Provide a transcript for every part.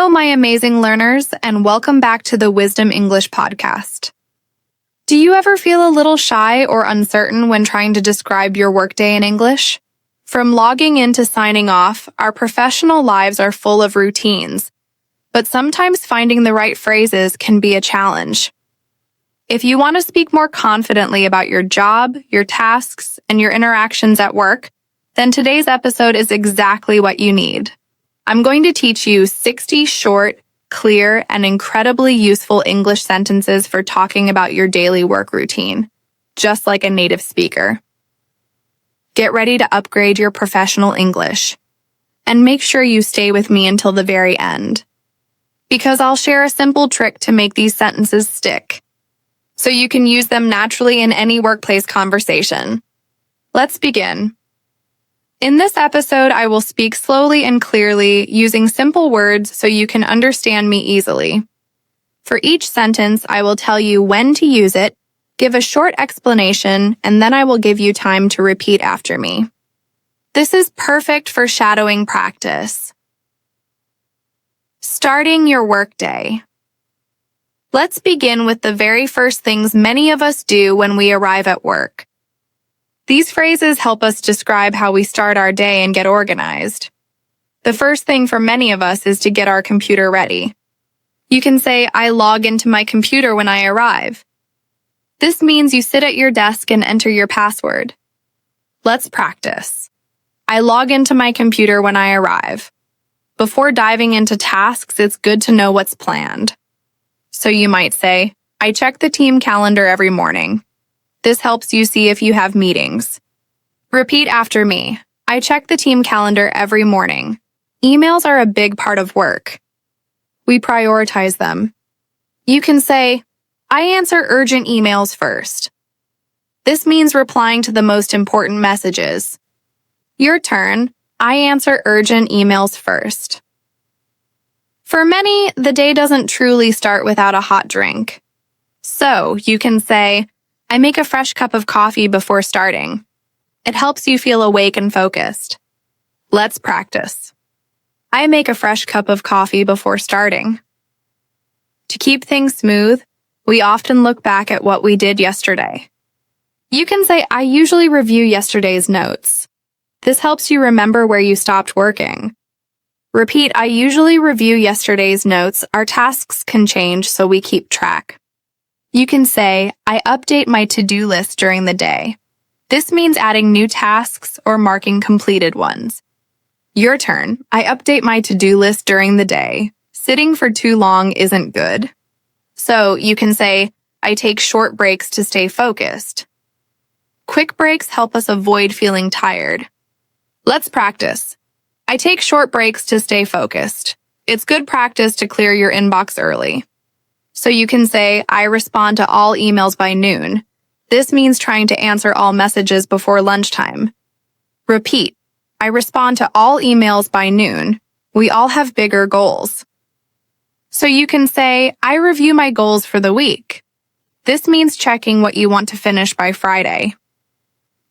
Hello, my amazing learners, and welcome back to the Wisdom English podcast. Do you ever feel a little shy or uncertain when trying to describe your workday in English? From logging in to signing off, our professional lives are full of routines, but sometimes finding the right phrases can be a challenge. If you want to speak more confidently about your job, your tasks, and your interactions at work, then today's episode is exactly what you need. I'm going to teach you 60 short, clear, and incredibly useful English sentences for talking about your daily work routine, just like a native speaker. Get ready to upgrade your professional English. And make sure you stay with me until the very end, because I'll share a simple trick to make these sentences stick, so you can use them naturally in any workplace conversation. Let's begin. In this episode, I will speak slowly and clearly, using simple words so you can understand me easily. For each sentence, I will tell you when to use it, give a short explanation, and then I will give you time to repeat after me. This is perfect for shadowing practice. Starting your workday. Let's begin with the very first things many of us do when we arrive at work. These phrases help us describe how we start our day and get organized. The first thing for many of us is to get our computer ready. You can say, I log into my computer when I arrive. This means you sit at your desk and enter your password. Let's practice. I log into my computer when I arrive. Before diving into tasks, it's good to know what's planned. So you might say, I check the team calendar every morning. This helps you see if you have meetings. Repeat after me. I check the team calendar every morning. Emails are a big part of work. We prioritize them. You can say, I answer urgent emails first. This means replying to the most important messages. Your turn. I answer urgent emails first. For many, the day doesn't truly start without a hot drink. So you can say, I make a fresh cup of coffee before starting. It helps you feel awake and focused. Let's practice. I make a fresh cup of coffee before starting. To keep things smooth, we often look back at what we did yesterday. You can say, I usually review yesterday's notes. This helps you remember where you stopped working. Repeat, I usually review yesterday's notes. Our tasks can change, so we keep track. You can say, I update my to-do list during the day. This means adding new tasks or marking completed ones. Your turn. I update my to-do list during the day. Sitting for too long isn't good. So you can say, I take short breaks to stay focused. Quick breaks help us avoid feeling tired. Let's practice. I take short breaks to stay focused. It's good practice to clear your inbox early. So you can say, I respond to all emails by noon. This means trying to answer all messages before lunchtime. Repeat, I respond to all emails by noon. We all have bigger goals. So you can say, I review my goals for the week. This means checking what you want to finish by Friday.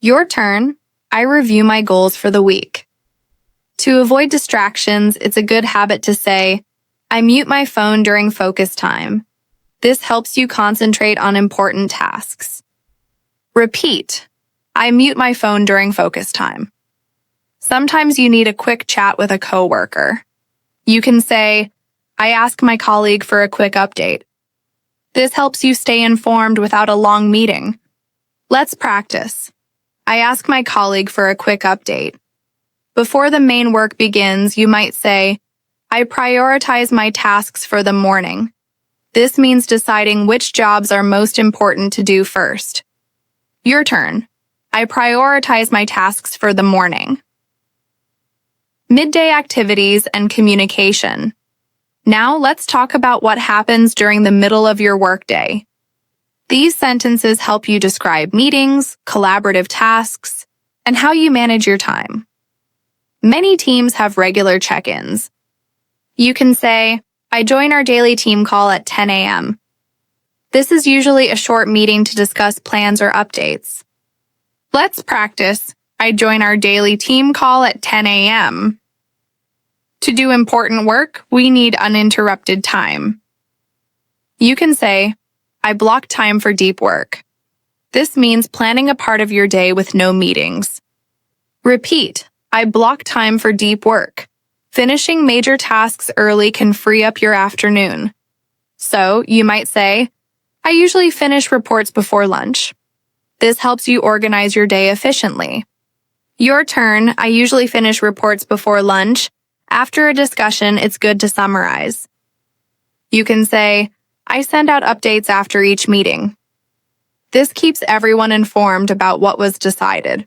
Your turn. I review my goals for the week. To avoid distractions, it's a good habit to say, I mute my phone during focus time. This helps you concentrate on important tasks. Repeat, I mute my phone during focus time. Sometimes you need a quick chat with a coworker. You can say, I ask my colleague for a quick update. This helps you stay informed without a long meeting. Let's practice. I ask my colleague for a quick update. Before the main work begins, you might say, I prioritize my tasks for the morning. This means deciding which jobs are most important to do first. Your turn. I prioritize my tasks for the morning. Midday activities and communication. Now let's talk about what happens during the middle of your workday. These sentences help you describe meetings, collaborative tasks, and how you manage your time. Many teams have regular check-ins. You can say, I join our daily team call at 10 a.m. This is usually a short meeting to discuss plans or updates. Let's practice. I join our daily team call at 10 a.m. To do important work, we need uninterrupted time. You can say, I block time for deep work. This means planning a part of your day with no meetings. Repeat, I block time for deep work. Finishing major tasks early can free up your afternoon. So, you might say, I usually finish reports before lunch. This helps you organize your day efficiently. Your turn, I usually finish reports before lunch. After a discussion, it's good to summarize. You can say, I send out updates after each meeting. This keeps everyone informed about what was decided.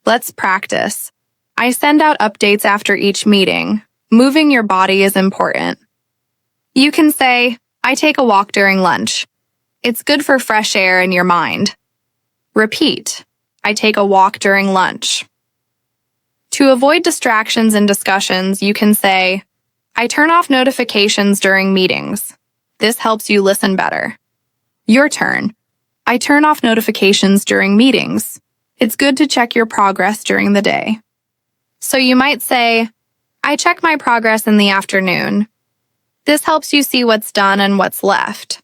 Let's practice. I send out updates after each meeting. Moving your body is important. You can say, I take a walk during lunch. It's good for fresh air in your mind. Repeat, I take a walk during lunch. To avoid distractions in discussions, you can say, I turn off notifications during meetings. This helps you listen better. Your turn. I turn off notifications during meetings. It's good to check your progress during the day. So you might say, I check my progress in the afternoon. This helps you see what's done and what's left.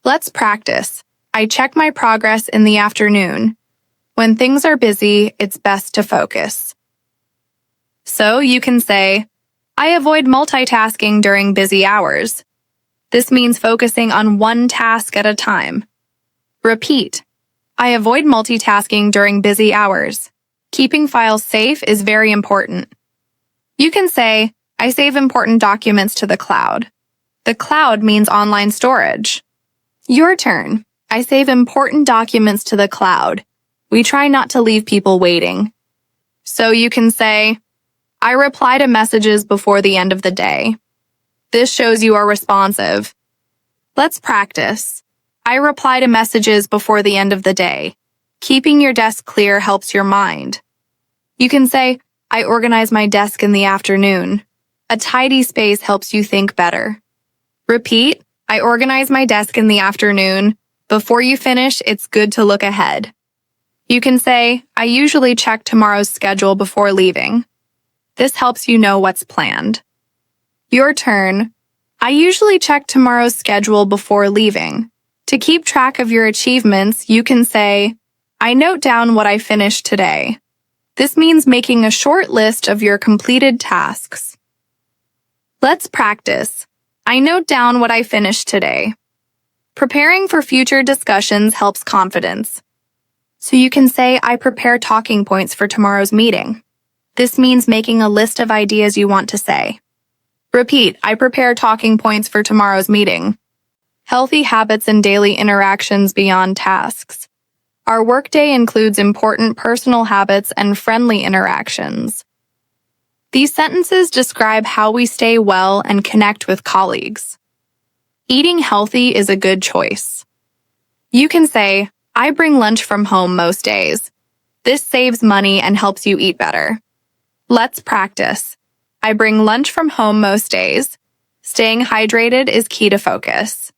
Let's practice. I check my progress in the afternoon. When things are busy, it's best to focus. So you can say, I avoid multitasking during busy hours. This means focusing on one task at a time. Repeat, I avoid multitasking during busy hours. Keeping files safe is very important. You can say, I save important documents to the cloud. The cloud means online storage. Your turn. I save important documents to the cloud. We try not to leave people waiting. So you can say, I reply to messages before the end of the day. This shows you are responsive. Let's practice. I reply to messages before the end of the day. Keeping your desk clear helps your mind. You can say, I organize my desk in the afternoon. A tidy space helps you think better. Repeat, I organize my desk in the afternoon. Before you finish, it's good to look ahead. You can say, I usually check tomorrow's schedule before leaving. This helps you know what's planned. Your turn. I usually check tomorrow's schedule before leaving. To keep track of your achievements, you can say, I note down what I finished today. This means making a short list of your completed tasks. Let's practice. I note down what I finished today. Preparing for future discussions helps confidence. So you can say, I prepare talking points for tomorrow's meeting. This means making a list of ideas you want to say. Repeat, I prepare talking points for tomorrow's meeting. Healthy habits and daily interactions beyond tasks. Our workday includes important personal habits and friendly interactions. These sentences describe how we stay well and connect with colleagues. Eating healthy is a good choice. You can say, I bring lunch from home most days. This saves money and helps you eat better. Let's practice. I bring lunch from home most days. Staying hydrated is key to focus.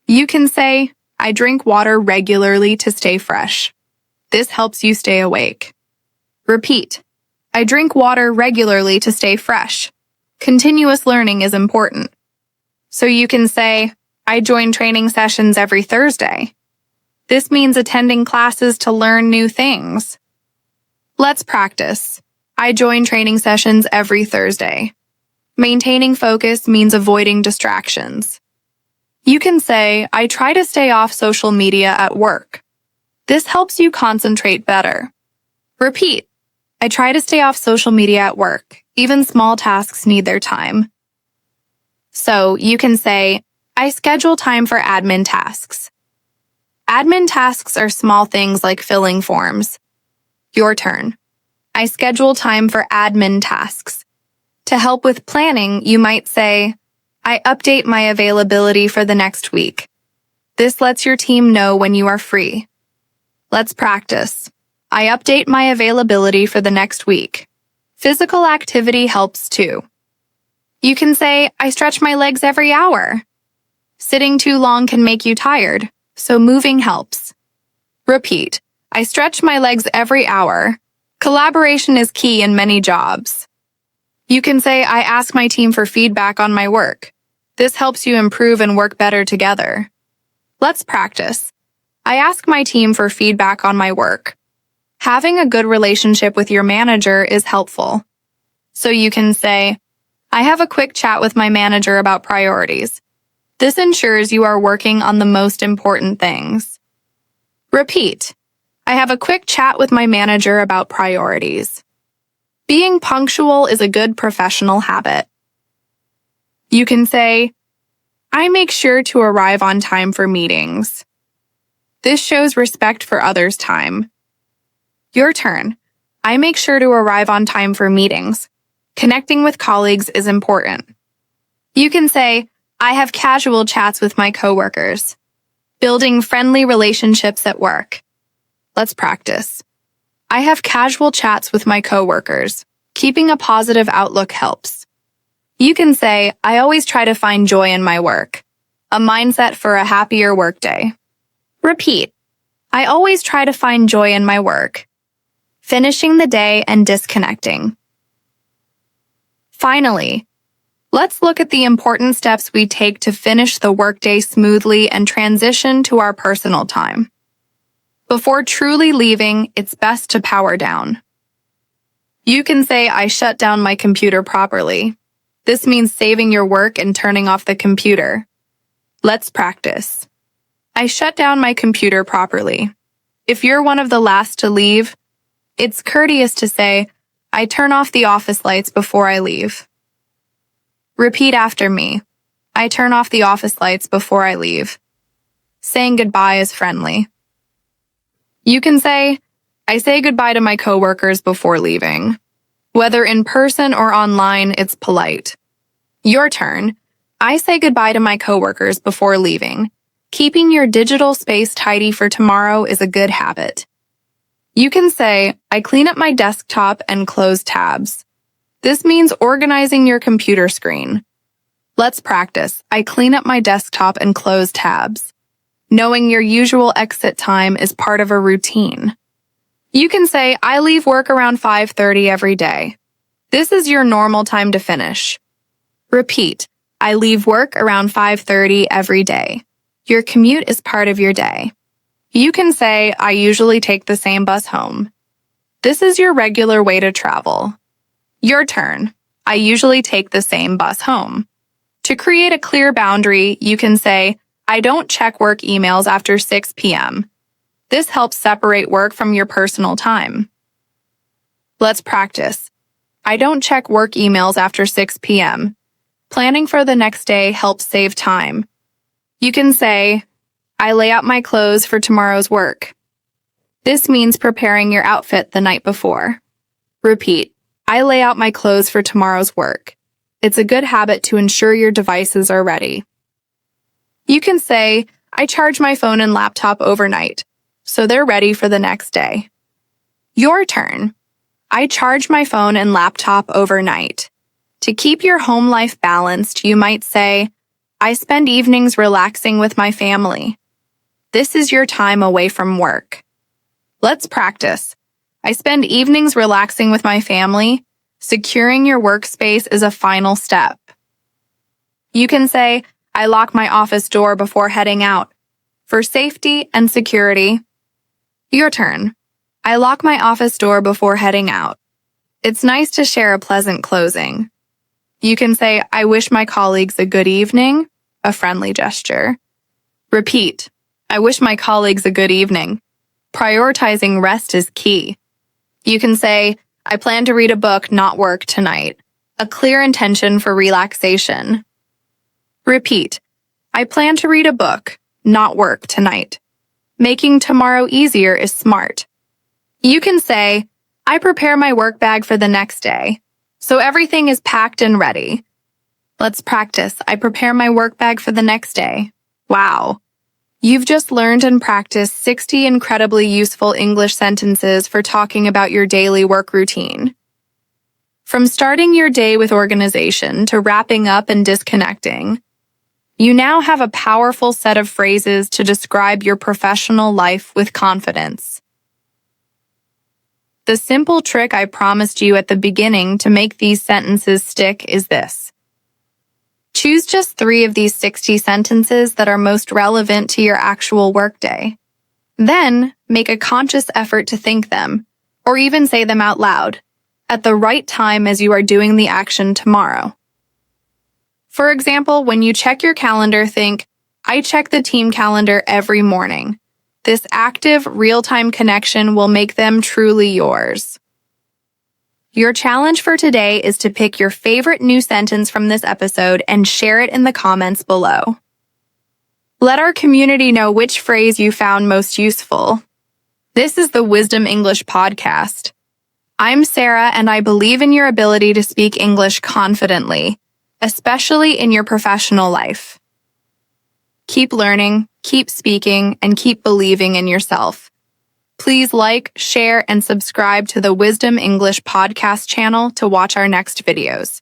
You can say, I drink water regularly to stay fresh. This helps you stay awake. Repeat. I drink water regularly to stay fresh. Continuous learning is important. So you can say, I join training sessions every Thursday. This means attending classes to learn new things. Let's practice. I join training sessions every Thursday. Maintaining focus means avoiding distractions. You can say, I try to stay off social media at work. This helps you concentrate better. Repeat. I try to stay off social media at work. Even small tasks need their time. So you can say, I schedule time for admin tasks. Admin tasks are small things like filling forms. Your turn. I schedule time for admin tasks. To help with planning, you might say, I update my availability for the next week. This lets your team know when you are free. Let's practice. I update my availability for the next week. Physical activity helps too. You can say, I stretch my legs every hour. Sitting too long can make you tired, so moving helps. Repeat. I stretch my legs every hour. Collaboration is key in many jobs. You can say, I ask my team for feedback on my work. This helps you improve and work better together. Let's practice. I ask my team for feedback on my work. Having a good relationship with your manager is helpful. So you can say, I have a quick chat with my manager about priorities. This ensures you are working on the most important things. Repeat. I have a quick chat with my manager about priorities. Being punctual is a good professional habit. You can say, I make sure to arrive on time for meetings. This shows respect for others' time. Your turn. I make sure to arrive on time for meetings. Connecting with colleagues is important. You can say, I have casual chats with my coworkers. Building friendly relationships at work. Let's practice. I have casual chats with my coworkers. Keeping a positive outlook helps. You can say, I always try to find joy in my work. A mindset for a happier workday. Repeat. I always try to find joy in my work. Finishing the day and disconnecting. Finally, let's look at the important steps we take to finish the workday smoothly and transition to our personal time. Before truly leaving, it's best to power down. You can say, I shut down my computer properly. This means saving your work and turning off the computer. Let's practice. I shut down my computer properly. If you're one of the last to leave, it's courteous to say, I turn off the office lights before I leave. Repeat after me. I turn off the office lights before I leave. Saying goodbye is friendly. You can say, I say goodbye to my coworkers before leaving. Whether in person or online, it's polite. Your turn. I say goodbye to my coworkers before leaving. Keeping your digital space tidy for tomorrow is a good habit. You can say, I clean up my desktop and close tabs. This means organizing your computer screen. Let's practice. I clean up my desktop and close tabs. Knowing your usual exit time is part of a routine. You can say, I leave work around 5:30 every day. This is your normal time to finish. Repeat, I leave work around 5:30 every day. Your commute is part of your day. You can say, I usually take the same bus home. This is your regular way to travel. Your turn. I usually take the same bus home. To create a clear boundary, you can say, I don't check work emails after 6 p.m. This helps separate work from your personal time. Let's practice. I don't check work emails after 6 p.m. Planning for the next day helps save time. You can say, I lay out my clothes for tomorrow's work. This means preparing your outfit the night before. Repeat, I lay out my clothes for tomorrow's work. It's a good habit to ensure your devices are ready. You can say, I charge my phone and laptop overnight, so they're ready for the next day. Your turn. I charge my phone and laptop overnight. To keep your home life balanced, you might say, I spend evenings relaxing with my family. This is your time away from work. Let's practice. I spend evenings relaxing with my family. Securing your workspace is a final step. You can say, I lock my office door before heading out. For safety and security. Your turn. I lock my office door before heading out. It's nice to share a pleasant closing. You can say, I wish my colleagues a good evening, a friendly gesture. Repeat, I wish my colleagues a good evening. Prioritizing rest is key. You can say, I plan to read a book, not work tonight. A clear intention for relaxation. Repeat, I plan to read a book, not work tonight. Making tomorrow easier is smart. You can say, I prepare my work bag for the next day, so everything is packed and ready. Let's practice. I prepare my work bag for the next day. Wow. You've just learned and practiced 60 incredibly useful English sentences for talking about your daily work routine. From starting your day with organization to wrapping up and disconnecting, you now have a powerful set of phrases to describe your professional life with confidence. The simple trick I promised you at the beginning to make these sentences stick is this. Choose just 3 of these 60 sentences that are most relevant to your actual workday. Then, make a conscious effort to think them, or even say them out loud, at the right time as you are doing the action tomorrow. For example, when you check your calendar, think, I check the team calendar every morning. This active, real-time connection will make them truly yours. Your challenge for today is to pick your favorite new sentence from this episode and share it in the comments below. Let our community know which phrase you found most useful. This is the Wisdom English Podcast. I'm Sarah, and I believe in your ability to speak English confidently, especially in your professional life. Keep learning, keep speaking, and keep believing in yourself. Please like, share, and subscribe to the Wisdom English Podcast channel to watch our next videos.